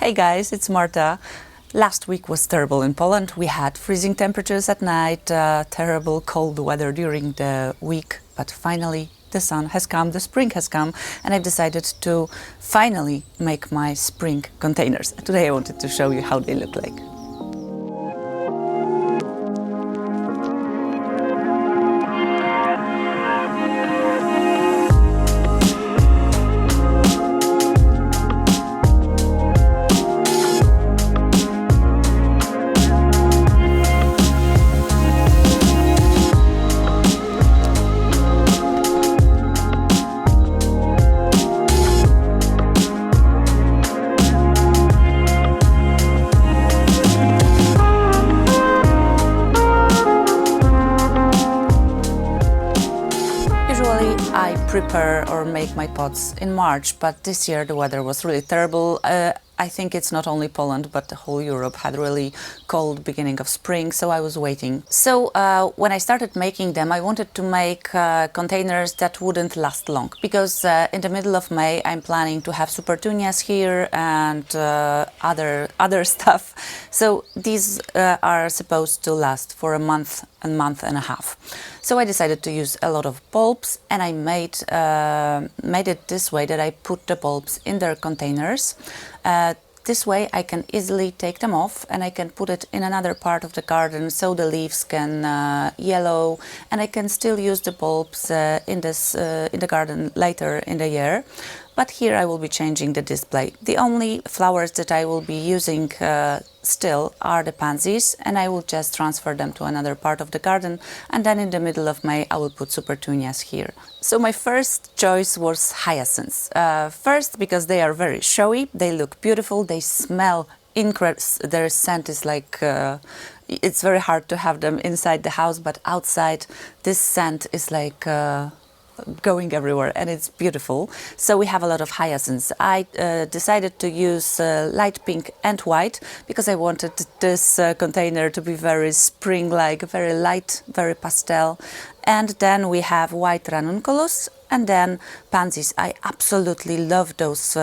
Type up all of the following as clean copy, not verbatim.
Hey guys, it's Marta. Last week was terrible in Poland. We had freezing temperatures at night, terrible cold weather during the week, but finally the sun has come, the spring has come, and I've decided to finally make my spring containers. Today I wanted to show you how they look like. I prepare or make my pots in March, but this year the weather was really terrible. I think it's not only Poland, but the whole Europe had really cold beginning of spring, so I was waiting. So when I started making them, I wanted to make containers that wouldn't last long, because in the middle of May I'm planning to have supertunias here and other stuff. So these are supposed to last for a month and a half. So I decided to use a lot of bulbs, and I made it this way that I put the bulbs in their containers. This way I can easily take them off and I can put it in another part of the garden so the leaves can yellow, and I can still use the bulbs in the garden later in the year. But here I will be changing the display. The only flowers that I will be using still are the pansies, and I will just transfer them to another part of the garden, and then in the middle of May I will put supertunias here. So my first choice was hyacinths. First because they are very showy, they look beautiful, they smell incredible. Their scent is like, it's very hard to have them inside the house, but outside this scent is like going everywhere, and it's beautiful. So we have a lot of hyacinths. I decided to use light pink and white because I wanted this container to be very spring-like, very light, very pastel. And then we have white ranunculus and then pansies. I absolutely love those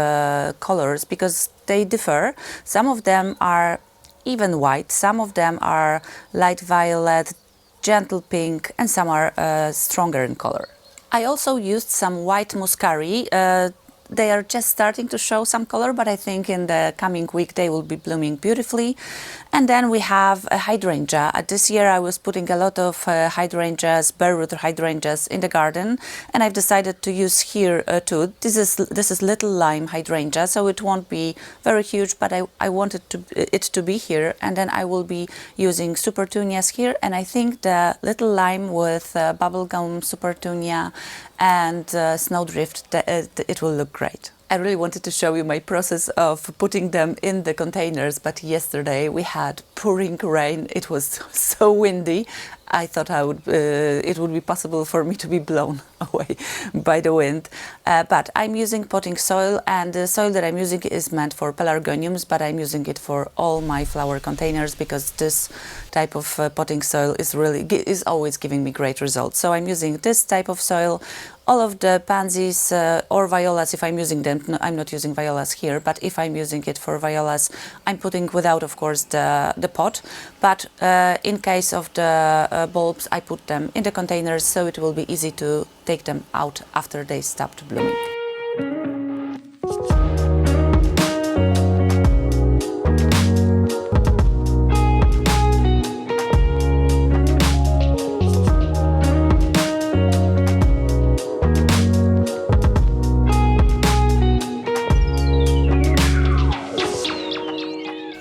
colors because they differ. Some of them are even white, some of them are light violet, gentle pink, and some are stronger in color. I also used some white muscari. They are just starting to show some color, but I think in the coming week they will be blooming beautifully. And then we have a hydrangea. This year I was putting a lot of hydrangeas, bareroot hydrangeas in the garden, and I've decided to use here too. This is little lime hydrangea, so it won't be very huge, but I wanted it to be here. And then I will be using supertunias here, and I think the little lime with bubblegum supertunia and snowdrift, it will look great. I really wanted to show you my process of putting them in the containers, but yesterday we had pouring rain. It was so windy. I thought it would be possible for me to be blown away by the wind. But I'm using potting soil, and the soil that I'm using is meant for pelargoniums, but I'm using it for all my flower containers because this type of potting soil is always giving me great results. So I'm using this type of soil. All of the pansies or violas, if I'm using them, no, I'm not using violas here, but if I'm using it for violas, I'm putting without, of course, the pot. But in case of the bulbs, I put them in the containers, so it will be easy to take them out after they stopped blooming.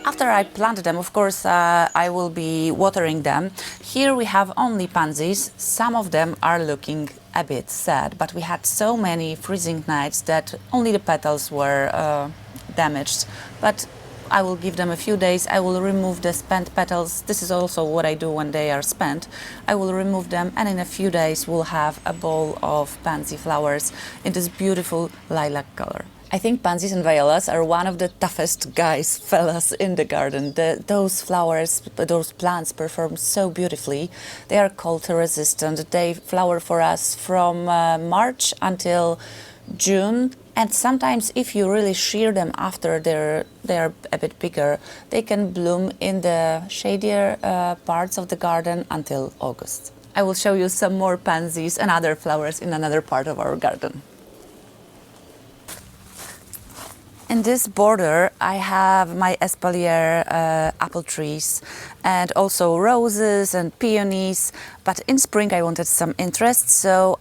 After I plant them, of course, I will be watering them. Here we have only pansies. Some of them are looking a bit sad, but we had so many freezing nights that only the petals were damaged. But I will give them a few days. I will remove the spent petals. This is also what I do when they are spent. I will remove them, and in a few days we'll have a bowl of pansy flowers in this beautiful lilac color. I think pansies and violas are one of the toughest fellas in the garden. Those flowers, those plants perform so beautifully. They are cold resistant. They flower for us from March until June, And sometimes if you really shear them after they're a bit bigger, they can bloom in the shadier parts of the garden until August. I will show you some more pansies and other flowers in another part of our garden. In this border, I have my espalier apple trees and also roses and peonies. But in spring, I wanted some interest, so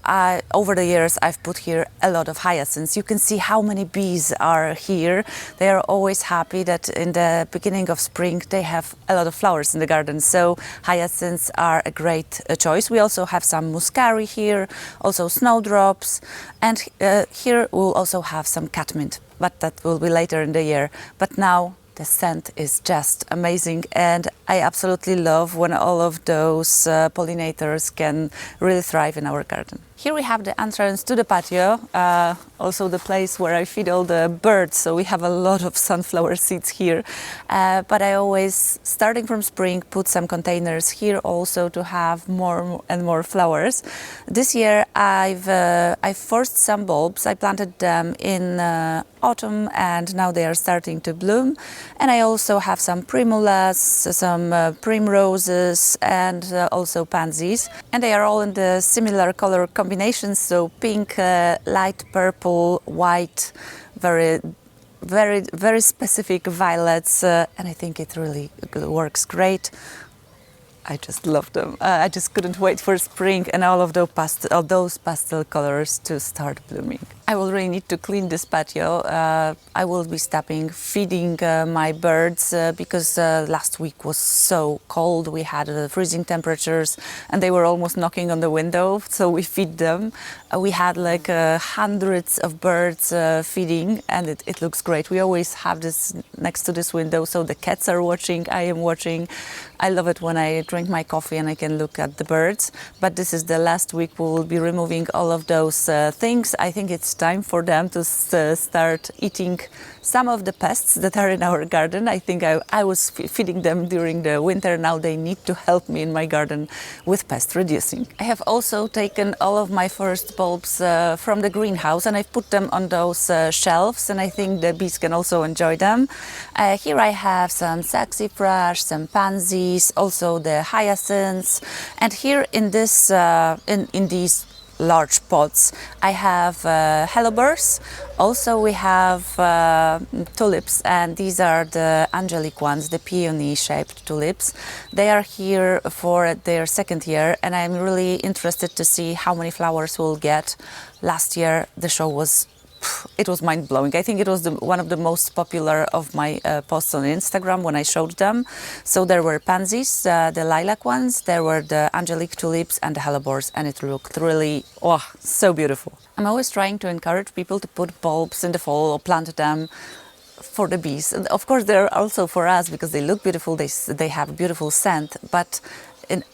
over the years, I've put here a lot of hyacinths. You can see how many bees are here. They are always happy that in the beginning of spring, they have a lot of flowers in the garden. So hyacinths are a great choice. We also have some muscari here, also snowdrops, and here we'll also have some catmint, but that will be later in the year. But now the scent is just amazing, and I absolutely love when all of those pollinators can really thrive in our garden. Here we have the entrance to the patio, also the place where I feed all the birds, so we have a lot of sunflower seeds here. But I always, starting from spring, put some containers here also to have more and more flowers. This year I've forced some bulbs. I planted them in autumn and now they are starting to bloom. And I also have some primulas, some primroses and also pansies. And they are all in the similar color combinations, so pink, light purple, white, very specific violets, and I think it really works great. I just love them. I just couldn't wait for spring and all of those pastel colors to start blooming. I will really need to clean this patio. I will be stopping feeding my birds because last week was so cold. We had freezing temperatures and they were almost knocking on the window, so we feed them. We had like hundreds of birds feeding, and it looks great. We always have this next to this window, so the cats are watching, I am watching. I love it when I drink my coffee and I can look at the birds. But this is the last week we will be removing all of those things. I think it's time for them to start eating some of the pests that are in our garden. I think I was feeding them during the winter. Now they need to help me in my garden with pest reducing. I have also taken all of my first bulbs from the greenhouse and I've put them on those shelves, and I think the bees can also enjoy them. Here I have some saxifrage, some pansies, also the hyacinths, and here in this in these large pots I have hellebores. Also we have tulips, and these are the angelic ones, the peony shaped tulips. They are here for their second year and I'm really interested to see how many flowers we'll get. Last year the show was mind-blowing. I think it was one of the most popular of my posts on Instagram when I showed them. So there were pansies, the lilac ones, there were the angelic tulips and the hellebores, and it looked really, so beautiful. I'm always trying to encourage people to put bulbs in the fall or plant them for the bees. And of course they're also for us because they look beautiful, they have a beautiful scent, but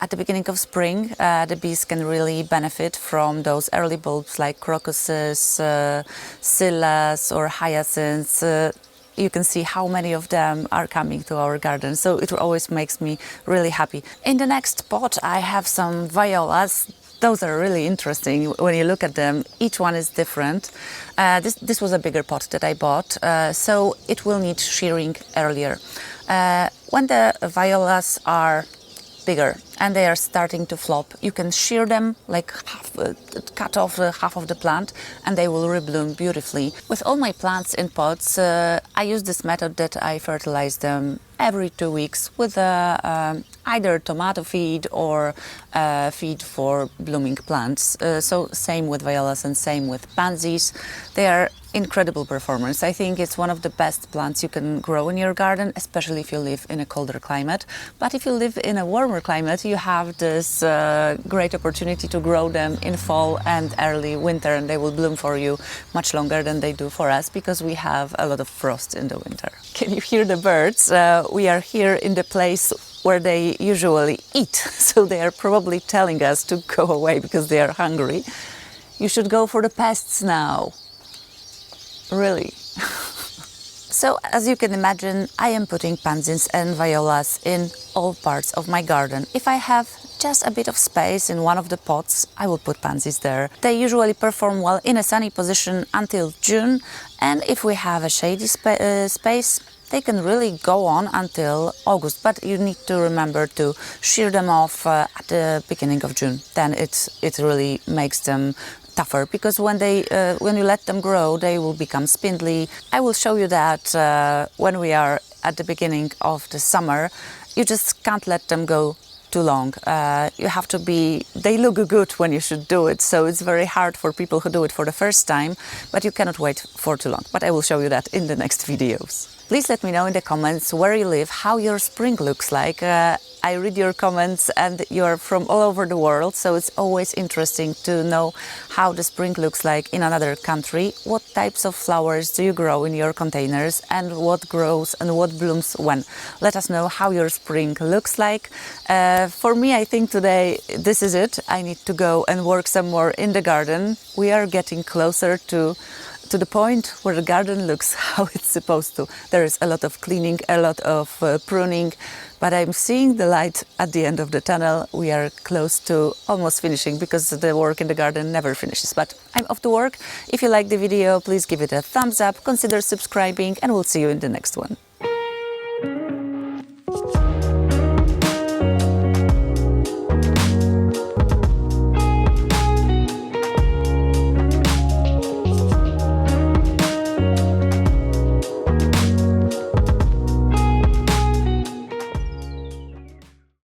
at the beginning of spring, the bees can really benefit from those early bulbs like crocuses, scillas or hyacinths. You can see how many of them are coming to our garden, so it always makes me really happy. In the next pot I have some violas. Those are really interesting when you look at them. Each one is different. This was a bigger pot that I bought, so it will need shearing earlier. When the violas are bigger and they are starting to flop, you can shear them, like cut off half of the plant, and they will rebloom beautifully. With all my plants in pots, I use this method that I fertilize them every 2 weeks with either tomato feed or feed for blooming plants. So same with violas and same with pansies. They are incredible performance. I think it's one of the best plants you can grow in your garden, especially if you live in a colder climate. But if you live in a warmer climate, you have this great opportunity to grow them in fall and early winter, and they will bloom for you much longer than they do for us because we have a lot of frost in the winter. Can you hear the birds? We are here in the place where they usually eat, so they are probably telling us to go away because they are hungry. You should go for the pests now. Really. So, as you can imagine, I am putting pansies and violas in all parts of my garden. If I have just a bit of space in one of the pots, I will put pansies there. They usually perform well in a sunny position until June, and if we have a shady space, they can really go on until August, but you need to remember to shear them off at the beginning of June. Then it really makes them tougher, because when you let them grow, they will become spindly. I will show you that when we are at the beginning of the summer. You just can't let them go too long. You have to they look good when you should do it, so it's very hard for people who do it for the first time, but you cannot wait for too long. But I will show you that in the next videos. Please let me know in the comments where you live, how your spring looks like. I read your comments and you're from all over the world, so it's always interesting to know how the spring looks like in another country. What types of flowers do you grow in your containers, and what grows and what blooms when? Let us know how your spring looks like. For me, I think today this is it. I need to go and work some more in the garden. We are getting closer to the point where the garden looks how it's supposed to. There is a lot of cleaning, a lot of pruning, but I'm seeing the light at the end of the tunnel. We are close to almost finishing, because the work in the garden never finishes. But I'm off to work. If you like the video, please give it a thumbs up, consider subscribing, and we'll see you in the next one.